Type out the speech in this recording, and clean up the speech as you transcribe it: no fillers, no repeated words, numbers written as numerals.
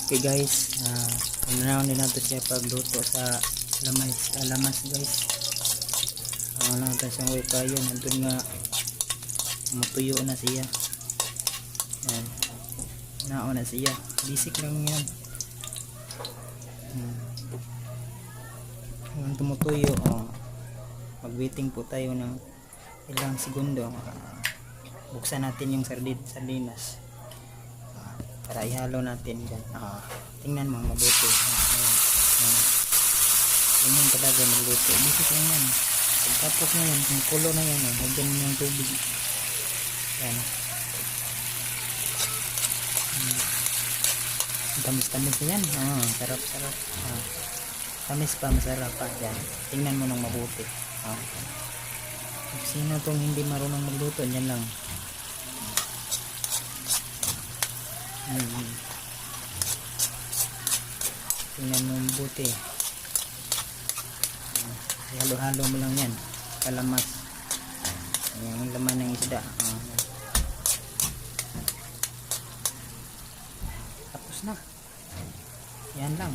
Okay guys, unahan din natin siya pagluto sa lamas guys. Natin siyang way kayo, nandun nga matuyo na siya. Yan. Nao na siya. Basic lang yan. Yung tumutuyo, mag-waiting po tayo ng ilang segundo. Buksan natin yung sardinas. Para ihalo natin dyan. Tingnan mo mabuti. Ganyan talaga magluto. Basic lang yan. Pagkapok na yan, yung kulo na yan, hagyan mo yung tubig. Yan. Tamis-tamis yan. Sarap-sarap. Tamis pa, masarap pa. Yan. Tingnan mo nang mabuti. Sino tong hindi marunong magluto, yan lang. Tingnan mo mabuti. Halo-halo mo lang yan. Kalamas. Yung laman ng isda. Tapos na. Yan lang.